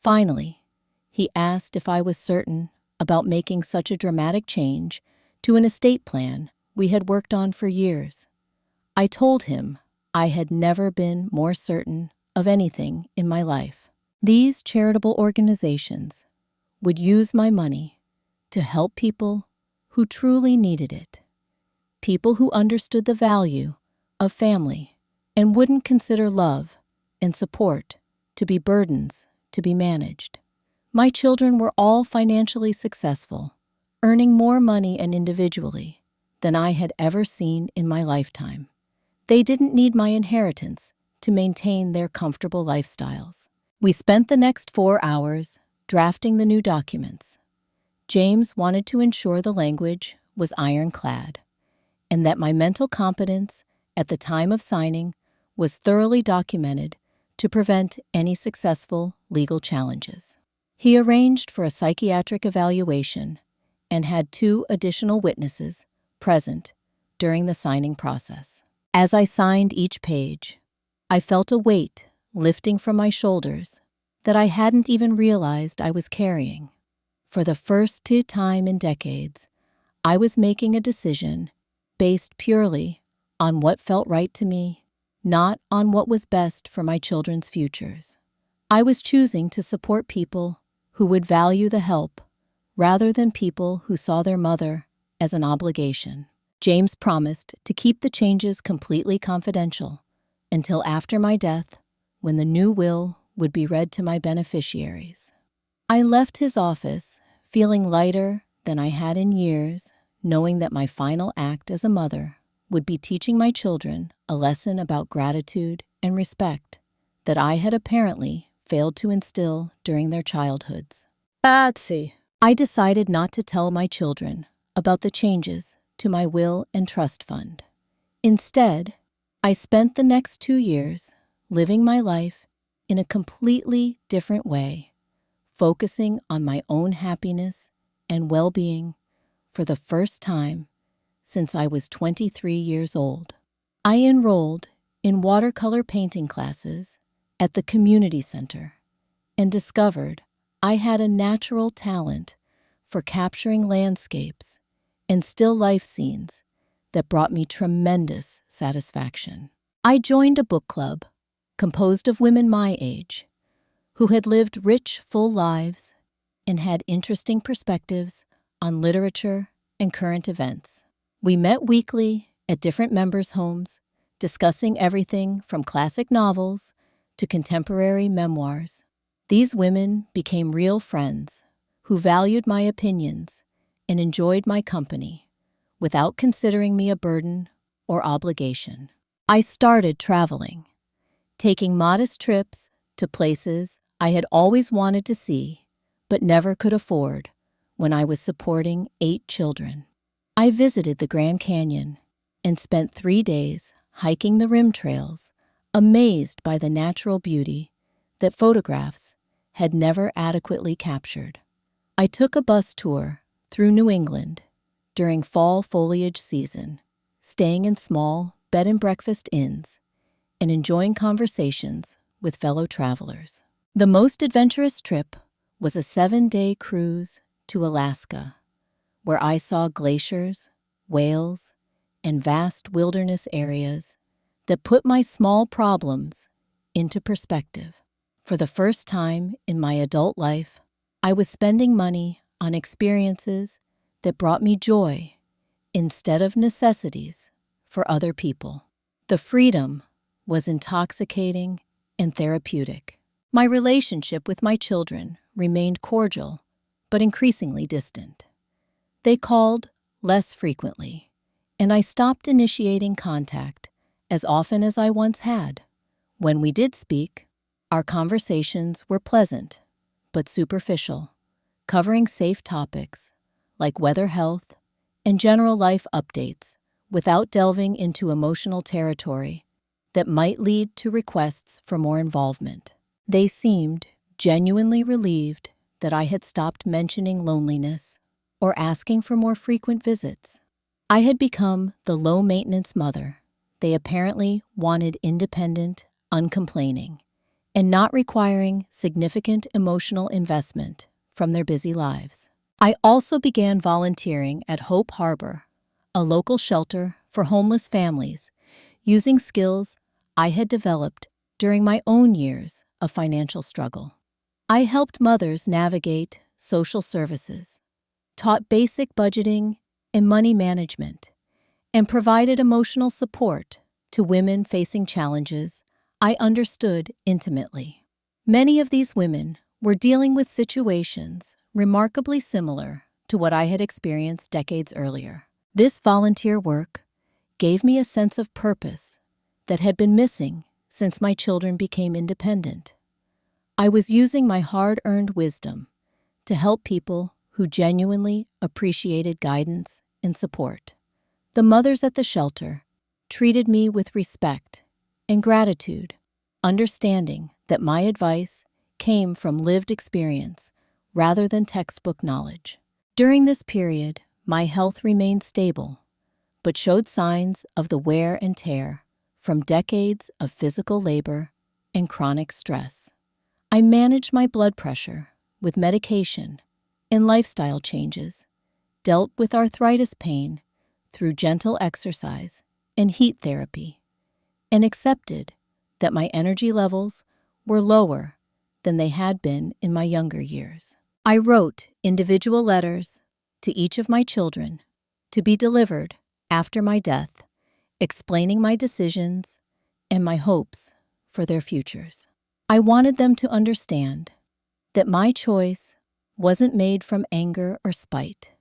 Finally, he asked if I was certain about making such a dramatic change to an estate plan we had worked on for years. I told him I had never been more certain of anything in my life. These charitable organizations would use my money to help people who truly needed it, people who understood the value of family and wouldn't consider love and support to be burdens to be managed. My children were all financially successful, earning more money and individually than I had ever seen in my lifetime. They didn't need my inheritance to maintain their comfortable lifestyles. We spent the next 4 hours drafting the new documents. James wanted to ensure the language was ironclad and that my mental competence at the time of signing was thoroughly documented to prevent any successful legal challenges. He arranged for a psychiatric evaluation and had 2 additional witnesses present during the signing process. As I signed each page, I felt a weight lifting from my shoulders that I hadn't even realized I was carrying. For the first time in decades, I was making a decision based purely on what felt right to me, not on what was best for my children's futures. I was choosing to support people who would value the help rather than people who saw their mother as an obligation. James promised to keep the changes completely confidential until after my death, when the new will would be read to my beneficiaries. I left his office feeling lighter than I had in years, knowing that my final act as a mother would be teaching my children a lesson about gratitude and respect that I had apparently failed to instill during their childhoods. Patsy. I decided not to tell my children about the changes to my will and trust fund. Instead, I spent the next 2 years living my life in a completely different way, focusing on my own happiness and well-being for the first time since I was 23 years old. I enrolled in watercolor painting classes at the community center and discovered I had a natural talent for capturing landscapes and still life scenes that brought me tremendous satisfaction. I joined a book club composed of women my age who had lived rich, full lives and had interesting perspectives on literature and current events. We met weekly at different members' homes, discussing everything from classic novels to contemporary memoirs. These women became real friends who valued my opinions and enjoyed my company without considering me a burden or obligation. I started traveling, taking modest trips to places I had always wanted to see but never could afford when I was supporting 8 children. I visited the Grand Canyon and spent 3 days hiking the rim trails, amazed by the natural beauty that photographs had never adequately captured. I took a bus tour through New England during fall foliage season, staying in small bed-and-breakfast inns and enjoying conversations with fellow travelers. The most adventurous trip was a 7-day cruise to Alaska, where I saw glaciers, whales, and vast wilderness areas that put my small problems into perspective. For the first time in my adult life, I was spending money on experiences that brought me joy instead of necessities for other people. The freedom was intoxicating and therapeutic. My relationship with my children remained cordial, but increasingly distant. They called less frequently, and I stopped initiating contact as often as I once had. When we did speak, our conversations were pleasant, but superficial, covering safe topics like weather, health, and general life updates without delving into emotional territory that might lead to requests for more involvement. They seemed genuinely relieved that I had stopped mentioning loneliness or asking for more frequent visits. I had become the low-maintenance mother they apparently wanted, independent, uncomplaining, and not requiring significant emotional investment from their busy lives. I also began volunteering at Hope Harbor, a local shelter for homeless families, using skills I had developed during my own years of financial struggle. I helped mothers navigate social services, taught basic budgeting and money management, and provided emotional support to women facing challenges I understood intimately. Many of these women were dealing with situations remarkably similar to what I had experienced decades earlier. This volunteer work gave me a sense of purpose that had been missing since my children became independent. I was using my hard-earned wisdom to help people who genuinely appreciated guidance and support. The mothers at the shelter treated me with respect and gratitude, understanding that my advice came from lived experience rather than textbook knowledge. During this period, my health remained stable, but showed signs of the wear and tear from decades of physical labor and chronic stress. I managed my blood pressure with medication and lifestyle changes, dealt with arthritis pain through gentle exercise and heat therapy, and accepted that my energy levels were lower than they had been in my younger years. I wrote individual letters to each of my children to be delivered after my death, explaining my decisions and my hopes for their futures. I wanted them to understand that my choice wasn't made from anger or spite,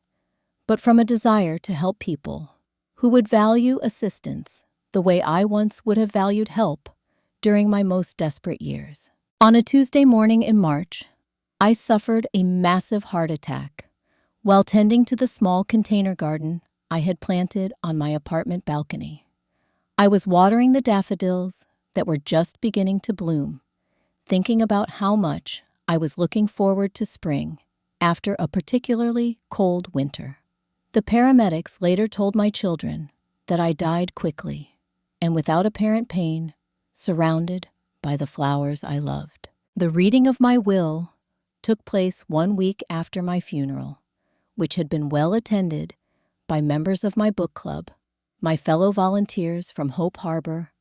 but from a desire to help people who would value assistance the way I once would have valued help during my most desperate years. On a Tuesday morning in March, I suffered a massive heart attack while tending to the small container garden I had planted on my apartment balcony. I was watering the daffodils that were just beginning to bloom, thinking about how much I was looking forward to spring after a particularly cold winter. The paramedics later told my children that I died quickly and without apparent pain, surrounded by the flowers I loved. The reading of my will took place 1 week after my funeral, which had been well attended by members of my book club, my fellow volunteers from Hope Harbor,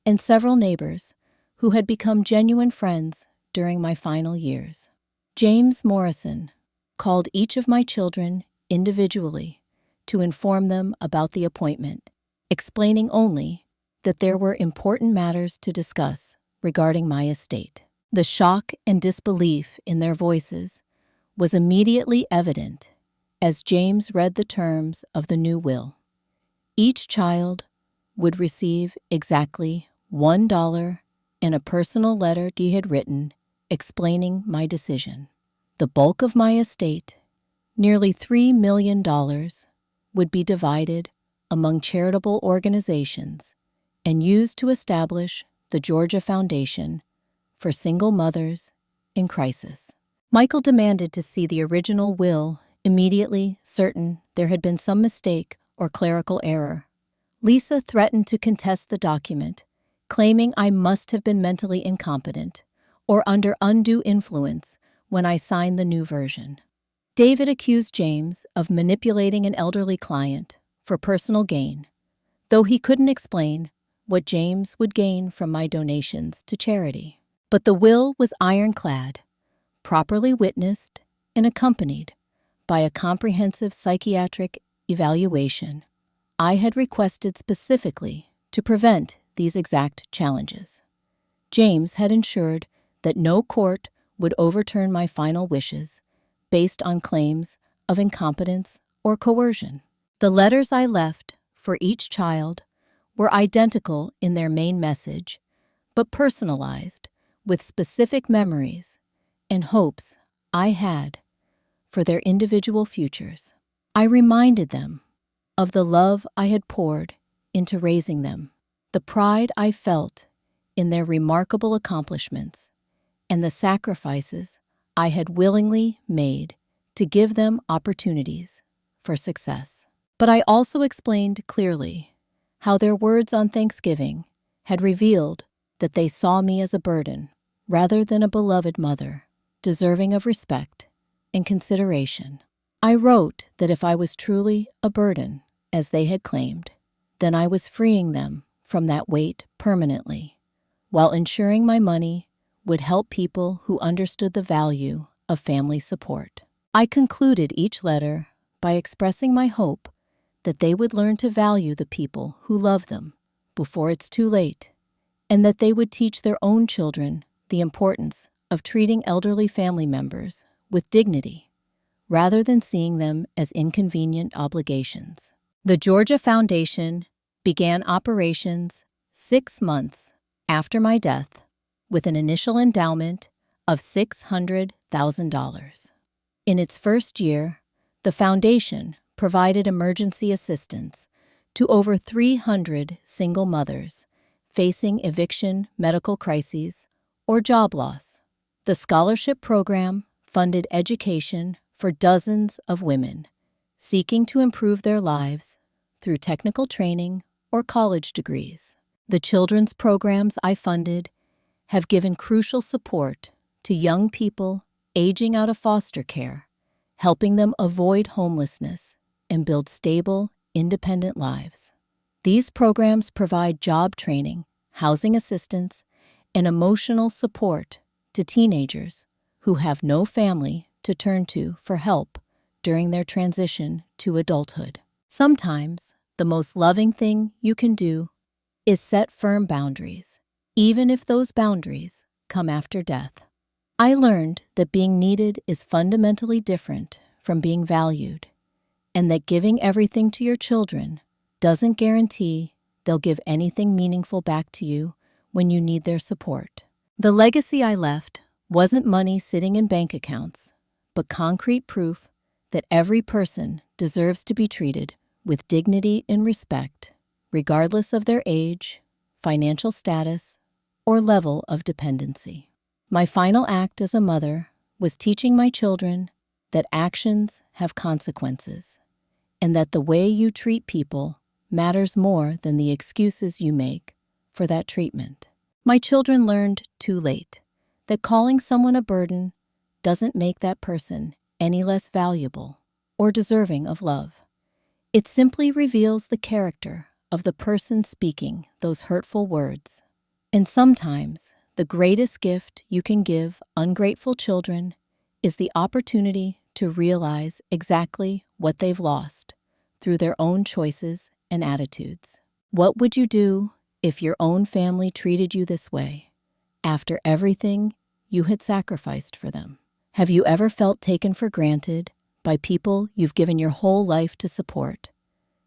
and several neighbors who had become genuine friends during my final years. James Morrison called each of my children individually to inform them about the appointment, explaining only that there were important matters to discuss regarding my estate. The shock and disbelief in their voices was immediately evident as James read the terms of the new will. Each child would receive exactly $1 in a personal letter he had written explaining my decision. The bulk of my estate, nearly $3 million, would be divided among charitable organizations and used to establish the Georgia Foundation for single mothers in crisis. Michael demanded to see the original will immediately, certain there had been some mistake or clerical error. Lisa threatened to contest the document, claiming I must have been mentally incompetent or under undue influence when I signed the new version. David accused James of manipulating an elderly client for personal gain, though he couldn't explain what James would gain from my donations to charity. But the will was ironclad, properly witnessed, and accompanied by a comprehensive psychiatric evaluation I had requested specifically to prevent these exact challenges. James had ensured that no court would overturn my final wishes based on claims of incompetence or coercion. The letters I left for each child were identical in their main message, but personalized with specific memories and hopes I had for their individual futures. I reminded them of the love I had poured into raising them, the pride I felt in their remarkable accomplishments, and the sacrifices I had willingly made to give them opportunities for success. But I also explained clearly how their words on Thanksgiving had revealed that they saw me as a burden rather than a beloved mother, deserving of respect and consideration. I wrote that if I was truly a burden, as they had claimed, then I was freeing them from that weight permanently, while ensuring my money would help people who understood the value of family support. I concluded each letter by expressing my hope that they would learn to value the people who love them before it's too late, and that they would teach their own children the importance of treating elderly family members with dignity rather than seeing them as inconvenient obligations. The Georgia Foundation began operations 6 months after my death with an initial endowment of $600,000. In its first year, the foundation provided emergency assistance to over 300 single mothers facing eviction, medical crises, or job loss. The scholarship program funded education for dozens of women seeking to improve their lives through technical training or college degrees. The children's programs I funded have given crucial support to young people aging out of foster care, helping them avoid homelessness and build stable, independent lives. These programs provide job training, housing assistance, and emotional support to teenagers who have no family to turn to for help during their transition to adulthood. Sometimes, the most loving thing you can do is set firm boundaries, even if those boundaries come after death. I learned that being needed is fundamentally different from being valued, and that giving everything to your children doesn't guarantee they'll give anything meaningful back to you when you need their support. The legacy I left wasn't money sitting in bank accounts, but concrete proof that every person deserves to be treated with dignity and respect, regardless of their age, financial status, or level of dependency. My final act as a mother was teaching my children that actions have consequences, and that the way you treat people matters more than the excuses you make for that treatment. My children learned too late that calling someone a burden doesn't make that person any less valuable or deserving of love. It simply reveals the character of the person speaking those hurtful words. And sometimes, the greatest gift you can give ungrateful children is the opportunity to realize exactly what they've lost through their own choices and attitudes. What would you do if your own family treated you this way, after everything you had sacrificed for them? Have you ever felt taken for granted by people you've given your whole life to support?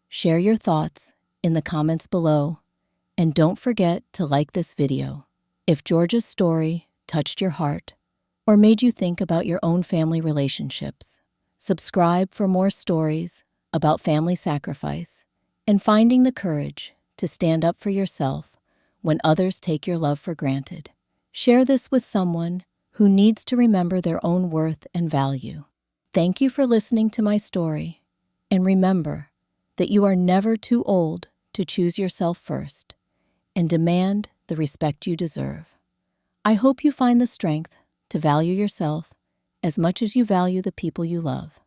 Share your thoughts in the comments below, and don't forget to like this video if Georgia's story touched your heart or made you think about your own family relationships. Subscribe for more stories about family sacrifice and finding the courage to stand up for yourself when others take your love for granted. Share this with someone who needs to remember their own worth and value. Thank you for listening to my story, and remember that you are never too old to choose yourself first and demand the respect you deserve. I hope you find the strength to value yourself as much as you value the people you love.